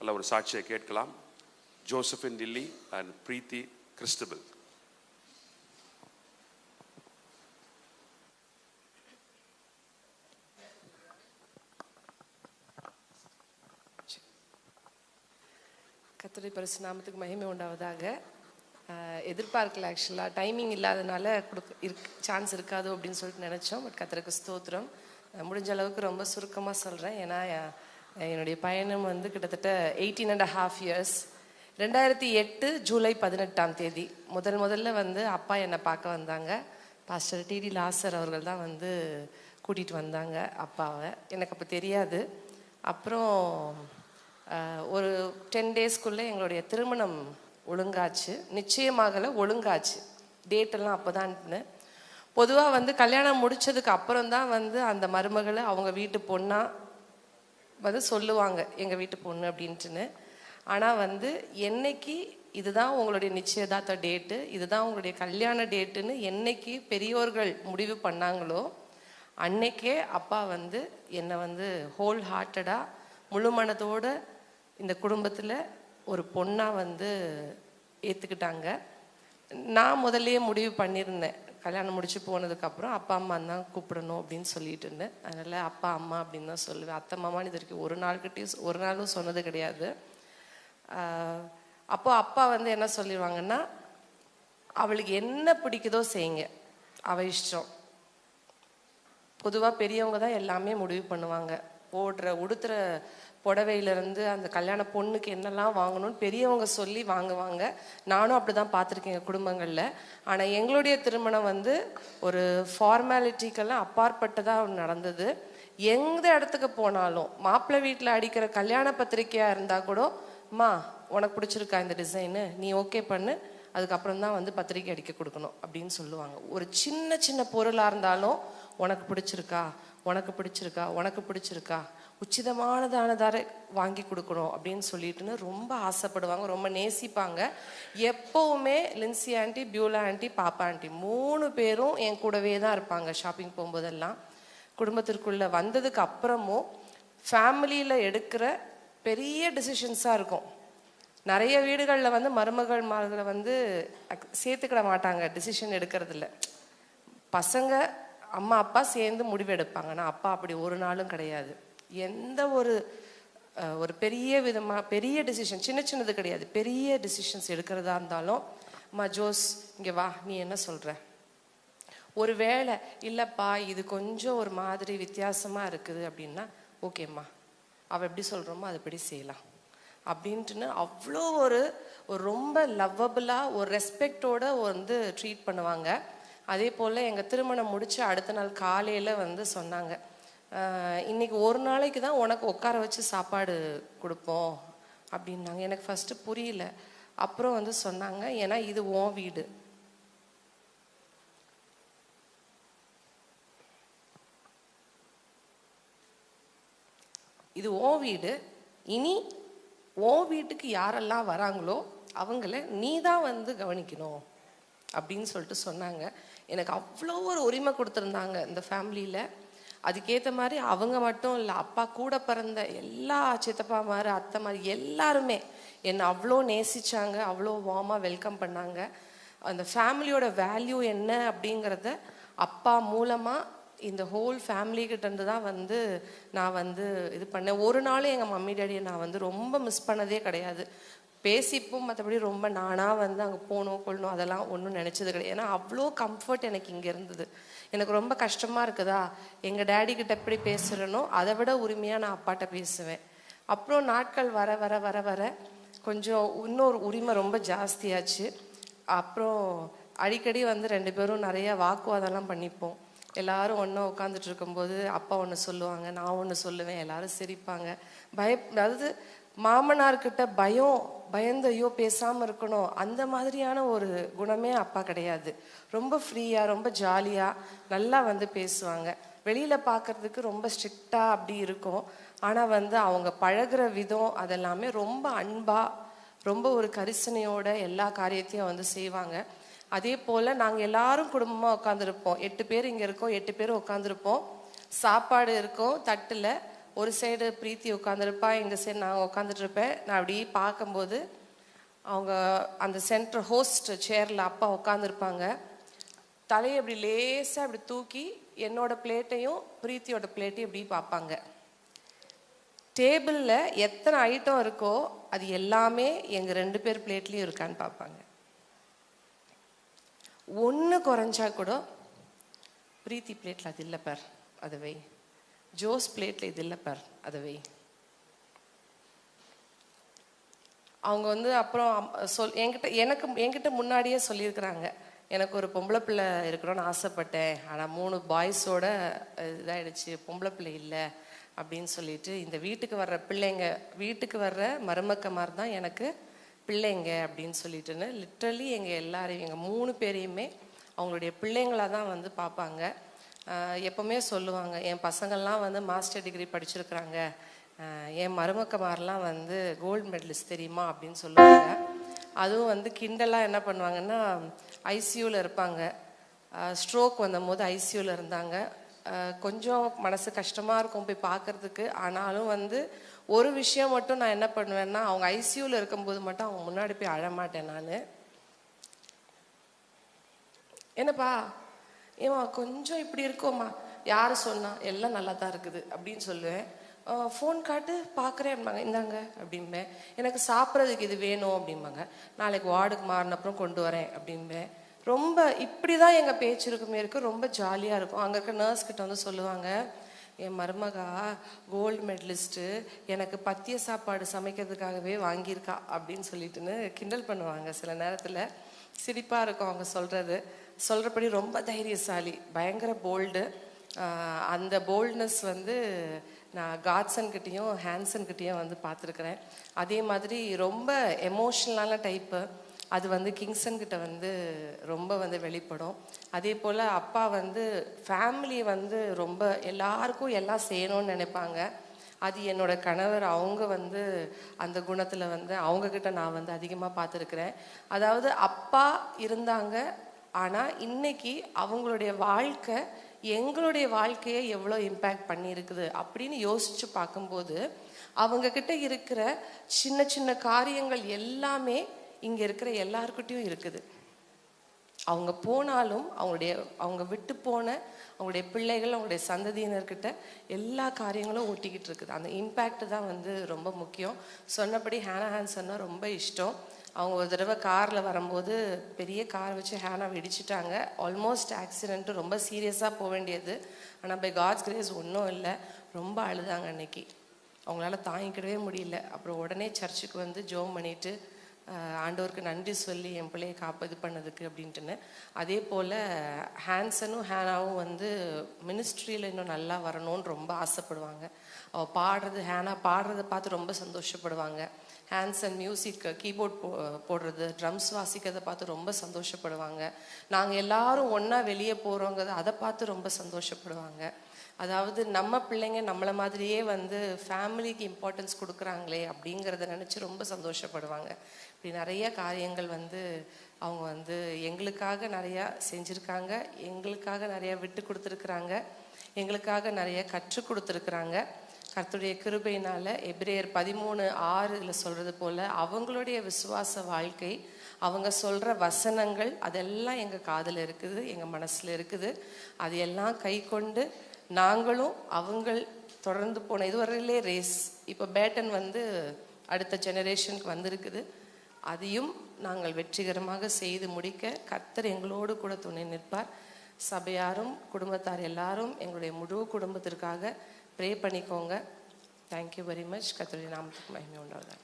நல்ல ஒரு சாட்சியை கேட்கலாம். Josephine Lily and Preethi Christabel. கர்த்தருடைய பரிசுத்த நாமத்துக்கு மகிமை உண்டாவதாக. எதிர்பார்க்கல, ஆக்சுவலாக டைமிங் இல்லாதனால சான்ஸ் இருக்காது அப்படின்னு சொல்லிட்டு நினச்சோம். பட் கர்த்தருக்கு ஸ்தோத்திரம். முடிஞ்ச அளவுக்கு ரொம்ப சுருக்கமாக சொல்கிறேன். ஏன்னா என்னுடைய பயணம் வந்து கிட்டத்தட்ட 18.5 years. 2008 ஜூலை 18 முதல்ல வந்து அப்பா என்னை பார்க்க வந்தாங்க. பாஸ்டர் டிடி லாசர் அவர்கள் தான் வந்து கூட்டிகிட்டு வந்தாங்க அப்பாவை. எனக்கு அப்போ தெரியாது. அப்புறம் ஒரு 10 daysக்குள்ளே எங்களுடைய திருமணம் ஒழுங்காச்சு. நிச்சயமாகலை, ஒழுங்காச்சு. டேட்டெல்லாம் அப்போ தான். பொதுவாக வந்து கல்யாணம் முடித்ததுக்கு அப்புறம் தான் வந்து அந்த மருமகளை அவங்க வீட்டு பொண்ணாக வந்து சொல்லுவாங்க, எங்கள் வீட்டு பொண்ணு அப்படின்ட்டுன்னு. ஆனால் வந்து என்னைக்கு இதுதான் உங்களுடைய நிச்சயதார்த்த டேட்டு, இதுதான் உங்களுடைய கல்யாண டேட்டுன்னு என்னைக்கு பெரியோர்கள் முடிவு பண்ணாங்களோ அன்னைக்கே அப்பா வந்து என்னை வந்து ஹோல் ஹார்ட்டடாக முழு மனதோடு இந்த குடும்பத்தில் ஒரு பொண்ணாக வந்து ஏற்றுக்கிட்டாங்க. நான் முதல்லையே முடிவு பண்ணியிருந்தேன், கல்யாணம் முடிச்சு போனதுக்கப்புறம் அப்பா அம்மா தான் கூப்பிடணும் அப்படின்னு சொல்லிட்டு இருந்தேன். அதனால் அப்பா அம்மா அப்படின்னு தான் சொல்லுவேன். அத்தை மாமான்னு இது வரைக்கும் ஒரு நாளும் சொன்னது கிடையாது. அப்போ அப்பா வந்து என்ன சொல்லிடுவாங்கன்னா, அவளுக்கு என்ன பிடிக்குதோ செய்யுங்க, அவள் இஷ்டம். பொதுவாக பெரியவங்க தான் எல்லாமே முடிவு பண்ணுவாங்க. உடுத்துற புடவையிலேருந்து அந்த கல்யாண பொண்ணுக்கு என்னெல்லாம் வாங்கணும்னு பெரியவங்க சொல்லி வாங்குவாங்க. நானும் அப்படி தான் பார்த்துருக்கேன் குடும்பங்களில். ஆனால் எங்களுடைய திருமணம் வந்து ஒரு ஃபார்மாலிட்டிக்கெல்லாம் அப்பாற்பட்டதாக நடந்தது. எந்த இடத்துக்கு போனாலும் மாப்பிள்ளை வீட்டில் அடிக்கிற கல்யாண பத்திரிக்கையாக இருந்தால் கூட, அம்மா உனக்கு பிடிச்சிருக்கா இந்த டிசைனு, நீ ஓகே பண்ணு, அதுக்கப்புறம் தான் வந்து பத்திரிக்கை அடிக்க கொடுக்கணும் அப்படின்னு சொல்லுவாங்க. ஒரு சின்ன சின்ன பொருளாக இருந்தாலும் உனக்கு பிடிச்சிருக்கா, உனக்கு பிடிச்சிருக்கா, உனக்கு பிடிச்சிருக்கா, உச்சிதமானதானதார வாங்கி கொடுக்கணும் அப்படின்னு சொல்லிட்டுன்னு ரொம்ப ஆசைப்படுவாங்க, ரொம்ப நேசிப்பாங்க. எப்போவுமே லின்சி ஆண்டி, பியூலா ஆண்டி, பாப்பா ஆண்டி 3 பேரும் என் கூடவே தான் இருப்பாங்க ஷாப்பிங் போகும்போதெல்லாம். குடும்பத்திற்குள்ளே வந்ததுக்கு அப்புறமும் ஃபேமிலியில் எடுக்கிற பெரிய டிசிஷன்ஸாக இருக்கும். நிறைய வீடுகளில் வந்து மருமகள்மார்களை வந்து சேர்த்துக்கிட மாட்டாங்க டிசிஷன் எடுக்கிறதில்ல. பசங்க அம்மா அப்பா சேர்ந்து முடிவெடுப்பாங்க. ஆனால் அப்பா அப்படி ஒரு நாளும் கிடையாது. எந்த ஒரு பெரிய டிசிஷன், சின்ன சின்னது கிடையாது, பெரிய டிசிஷன்ஸ் எடுக்கிறதா இருந்தாலும், அம்மா ஜோஸ் இங்கே வா, நீ என்ன சொல்கிற, ஒரு வேளை இல்லைப்பா இது கொஞ்சம் ஒரு மாதிரி வித்தியாசமாக இருக்குது அப்படின்னா, ஓகேம்மா அவள் எப்படி சொல்கிறோமோ அதுபடி செய்யலாம் அப்படின்ட்டுன்னு அவ்வளோ ஒரு ரொம்ப லவ்வபுளாக ஒரு ரெஸ்பெக்டோடு வந்து ட்ரீட் பண்ணுவாங்க. அதே போல் எங்கள் திருமணம் முடித்து அடுத்த நாள் காலையில் வந்து சொன்னாங்க, இன்றைக்கி ஒரு நாளைக்கு தான் உனக்கு உட்கார வச்சு சாப்பாடு கொடுப்போம் அப்படின்னாங்க. எனக்கு ஃபஸ்ட்டு புரியல. அப்புறம் வந்து சொன்னாங்க, ஏன்னா இது உன் வீடு, இது உன் வீடு, இனி உன் வீட்டுக்கு யாரெல்லாம் வராங்களோ அவங்கள நீ தான் வந்து கவனிக்கணும் அப்படின்னு சொல்லிட்டு சொன்னாங்க. எனக்கு அவ்வளோ ஒரு உரிமை கொடுத்துருந்தாங்க இந்த ஃபேமிலியில். அதுக்கேற்ற மாதிரி அவங்க மட்டும் இல்லை, அப்பா கூட பிறந்த எல்லா சித்தப்பா மாதிரி, அத்தை மாதிரி எல்லாருமே என்னை அவ்வளோ நேசித்தாங்க, அவ்வளோ வார்மாக வெல்கம் பண்ணாங்க. அந்த ஃபேமிலியோட வேல்யூ என்ன அப்படிங்கிறத அப்பா மூலமாக இந்த ஹோல் ஃபேமிலிக்கிட்டேருந்து தான் வந்து நான் வந்து இது பண்ணேன். ஒரு நாளும் எங்கள் மம்மி டேடியை நான் வந்து ரொம்ப மிஸ் பண்ணதே கிடையாது. பேசிப்போம், மற்றபடி ரொம்ப நானாக வந்து அங்கே போகணும் கொள்ளணும் அதெல்லாம் ஒன்றும் நினச்சது கிடையாது. ஏன்னா அவ்வளோ கம்ஃபர்ட் எனக்கு இங்கே இருந்தது. எனக்கு ரொம்ப கஷ்டமாக இருக்குதா, எங்கள் டேடிக்கிட்ட எப்படி பேசுகிறேனோ அதை விட உரிமையாக நான் அப்பாட்ட பேசுவேன். அப்புறம் நாட்கள் வர வர வர வர கொஞ்சம் இன்னொரு உரிமை ரொம்ப ஜாஸ்தியாச்சு. அப்புறம் அடிக்கடி வந்து 2 பேரும் நிறைய வாக்குவாதம்லாம் பண்ணிப்போம். எல்லாரும் ஒன்றா உட்காந்துட்டு இருக்கும்போது அப்பா ஒன்று சொல்லுவாங்க, நான் ஒன்று சொல்லுவேன், எல்லாரும் சிரிப்பாங்க. அதாவது மாமனார்கிட்ட பயந்து ஐயோ பேசாமல் இருக்கணும் அந்த மாதிரியான ஒரு குணமே அப்பா கிடையாது. ரொம்ப ஃப்ரீயாக, ரொம்ப ஜாலியாக நல்லா வந்து பேசுவாங்க. வெளியில் பார்க்குறதுக்கு ரொம்ப ஸ்ட்ரிக்டாக அப்படி இருக்கும். ஆனால் வந்து அவங்க பழகிற விதம் அதெல்லாமே ரொம்ப அன்பாக, ரொம்ப ஒரு கரிசனையோட எல்லா காரியத்தையும் வந்து செய்வாங்க. அதே போல் நாங்கள் எல்லாரும் குடும்பமாக உட்காந்துருப்போம். 8 பேர் இங்கே இருக்கோம், 8 பேரும் உட்காந்துருப்போம். சாப்பாடு இருக்கும் தட்டில், ஒரு சைடு பிரீத்தி உட்காந்துருப்பா, இந்த சைடு நான் உட்காந்துட்டு இருப்பேன். நான் அப்படி பார்க்கும்போது அவங்க அந்த சென்டர் ஹோஸ்ட் சேரில் அப்பா உட்காந்துருப்பாங்க. தலையை அப்படி லேசாக அப்படி தூக்கி என்னோட பிளேட்டையும் பிரீத்தியோட பிளேட்டையும் இப்படி பார்ப்பாங்க. டேபிளில் எத்தனை ஐட்டம் இருக்கோ அது எல்லாமே எங்கள் 2 பேர் பிளேட்லேயும் இருக்கான்னு பார்ப்பாங்க. ஒன்று குறைஞ்சா கூட பிரீத்தி பிளேட்டில் அது இல்லை பார் அதை வை, ஜோஸ் பிளேட்டில் இது இல்லை பார் அதை வை. அவங்க வந்து அப்புறம் என்கிட்ட முன்னாடியே சொல்லியிருக்கிறாங்க, எனக்கு ஒரு பொம்பளை பிள்ளை இருக்கணும்னு ஆசைப்பட்டேன், ஆனால் 3 பாய்ஸோட இதாகிடுச்சு, பொம்பளை பிள்ளை இல்லை அப்படின்னு சொல்லிட்டு, இந்த வீட்டுக்கு வர்ற மருமக்கமார் தான் எனக்கு பிள்ளைங்க அப்படின்னு சொல்லிட்டுன்னு லிட்ரலி எங்கள் எல்லாரையும், எங்கள் 3 பேரையுமே அவங்களுடைய பிள்ளைங்களாக தான் வந்து பார்ப்பாங்க. எப்போவுமே சொல்லுவாங்க, என் பசங்கள்லாம் வந்து மாஸ்டர் டிகிரி படிச்சிருக்கிறாங்க, என் மருமக்கமாரெலாம் வந்து கோல்டு மெடலிஸ்ட் தெரியுமா அப்படின்னு சொல்லுவாங்க. அதுவும் வந்து கிண்டலாக என்ன பண்ணுவாங்கன்னா, ஐசியூவில் இருப்பாங்க. ஸ்ட்ரோக் வந்தபோது ஐசியூவில் இருந்தாங்க. கொஞ்சம் மனசு கஷ்டமாக இருக்கும் போய் பார்க்குறதுக்கு. ஆனாலும் வந்து ஒரு விஷயம் மட்டும் நான் என்ன பண்ணுவேன்னா, அவங்க ஐசியூவில் இருக்கும்போது மட்டும் அவங்க முன்னாடி போய் அழமாட்டேன். நான் என்னப்பா ஏமா கொஞ்சம் இப்படி இருக்கோம்மா, யார் சொன்னா, எல்லாம் நல்லா தான் இருக்குது அப்படின்னு சொல்லுவேன். ஃபோன் காட்டு பார்க்குறேன் அப்படிம்பாங்க, இந்தாங்க அப்படிம்பேன். எனக்கு சாப்பிட்றதுக்கு இது வேணும் அப்படிம்பாங்க, நாளைக்கு வார்டுக்கு மாறினப்புறம் கொண்டு வரேன் அப்படிம்பேன். ரொம்ப இப்படி தான் எங்கள் பேச்சு இருக்கு, ரொம்ப ஜாலியாக இருக்கும். அங்கே இருக்க நர்ஸ்கிட்ட வந்து சொல்லுவாங்க, என் மருமகா கோல்டு மெடலிஸ்ட்டு, எனக்கு பத்திய சாப்பாடு சமைக்கிறதுக்காகவே வாங்கியிருக்கா அப்படின்னு சொல்லிட்டுன்னு கிண்டல் பண்ணுவாங்க. சில நேரத்தில் சிரிப்பாக இருக்கும் அவங்க சொல்கிறபடி. ரொம்ப தைரியசாலி, பயங்கர போல்டு. அந்த போல்ட்னஸ் வந்து நான் காட்சன்கிட்டையும் ஹான்சன்கிட்டையும் வந்து பார்த்துருக்குறேன். அதே மாதிரி ரொம்ப எமோஷ்னலான டைப்பு, அது வந்து கிங்சன்கிட்ட வந்து ரொம்ப வந்து வெளிப்படும். அதே போல் அப்பா வந்து ஃபேமிலியை வந்து ரொம்ப எல்லாருக்கும் எல்லாம் செய்யணும்னு நினைப்பாங்க. அது என்னோட கணவர், அவங்க வந்து அந்த குணத்தில் வந்து அவங்கக்கிட்ட நான் வந்து அதிகமாக பார்த்துருக்குறேன். அதாவது அப்பா இருந்தாங்க, ஆனால் இன்னைக்கு அவங்களுடைய வாழ்க்கை எங்களுடைய வாழ்க்கையை எவ்வளோ இம்பேக்ட் பண்ணியிருக்குது அப்படின்னு யோசித்து பார்க்கும்போது, அவங்கக்கிட்ட இருக்கிற சின்ன சின்ன காரியங்கள் எல்லாமே இங்கே இருக்கிற எல்லாருக்கிட்டையும் இருக்குது. அவங்க போனாலும் அவங்க விட்டு போன அவங்களுடைய பிள்ளைகள், அவங்களுடைய சந்ததியினர்கிட்ட எல்லா காரியங்களும் ஒட்டிக்கிட்டு இருக்குது. அந்த இம்பேக்ட் தான் வந்து ரொம்ப முக்கியம். சொன்னபடி ஹேனா ஹான்சன்னா ரொம்ப இஷ்டம். அவங்க ஒரு தடவை காரில் வரும்போது பெரிய கார் வச்சு ஹேனாவை இடிச்சிட்டாங்க. ஆல்மோஸ்ட் ஆக்சிடென்ட்டு, ரொம்ப சீரியஸாக போக வேண்டியது. ஆனால் பை காட்ஸ் கிரேஸ் ஒன்றும் இல்லை. ரொம்ப அழுதாங்க அன்னைக்கு, அவங்களால தாங்கிக்கிடவே முடியல. அப்புறம் உடனே சர்ச்சுக்கு வந்து ஜோம் பண்ணிவிட்டு ஆண்டவருக்கு நன்றி சொல்லி என் பிள்ளையை இது பண்ணதுக்கு அப்படின்ட்டுன்னு. அதே போல் ஹான்சனும் ஹேனாவும் வந்து மினிஸ்ட்ரியில் இன்னும் நல்லா வரணும்னு ரொம்ப ஆசைப்படுவாங்க. அவள் ஹேனா பாடுறதை பார்த்து ரொம்ப சந்தோஷப்படுவாங்க. ஹான்சன் மியூசிக் கீபோர்ட் போடுறது, ட்ரம்ஸ் வாசிக்கிறதை பார்த்து ரொம்ப சந்தோஷப்படுவாங்க. நாங்கள் எல்லாரும் ஒன்றா வெளியே போகிறோங்கிறத அதை பார்த்து ரொம்ப சந்தோஷப்படுவாங்க. அதாவது நம்ம பிள்ளைங்க நம்மளை மாதிரியே வந்து ஃபேமிலிக்கு இம்பார்ட்டன்ஸ் கொடுக்குறாங்களே அப்படிங்கிறத நினச்சி ரொம்ப சந்தோஷப்படுவாங்க. இப்படி நிறைய காரியங்கள் வந்து அவங்க வந்து எங்களுக்காக நிறையா செஞ்சுருக்காங்க, எங்களுக்காக நிறையா விட்டு கொடுத்துருக்குறாங்க, எங்களுக்காக நிறைய கற்றுக் கொடுத்துருக்குறாங்க. கர்த்தருடைய கிருபையினால் எபிரேயர் 13:6 சொல்கிறது போல் அவங்களுடைய விசுவாச வாழ்க்கை, அவங்க சொல்கிற வசனங்கள் அதெல்லாம் எங்கள் காதில் இருக்குது, எங்கள் மனசில் இருக்குது. அது எல்லாம் கை கொண்டு நாங்களும் அவங்கள் தொடர்ந்து போன இதுவரையிலே ரேஸ், இப்போ பேட்டன் வந்து அடுத்த ஜெனரேஷனுக்கு வந்திருக்குது. அதையும் நாங்கள் வெற்றிகரமாக செய்து முடிக்க கர்த்தர் எங்களோடு கூட துணை நிற்பார். சபையாரும் குடும்பத்தார் எல்லாரும் எங்களுடைய முழு குடும்பத்திற்காக ப்ரே பண்ணிக்கோங்க. Thank you very much. கர்த்தருடைய நாமத்துக்கு மகிமை உண்டாவதாக.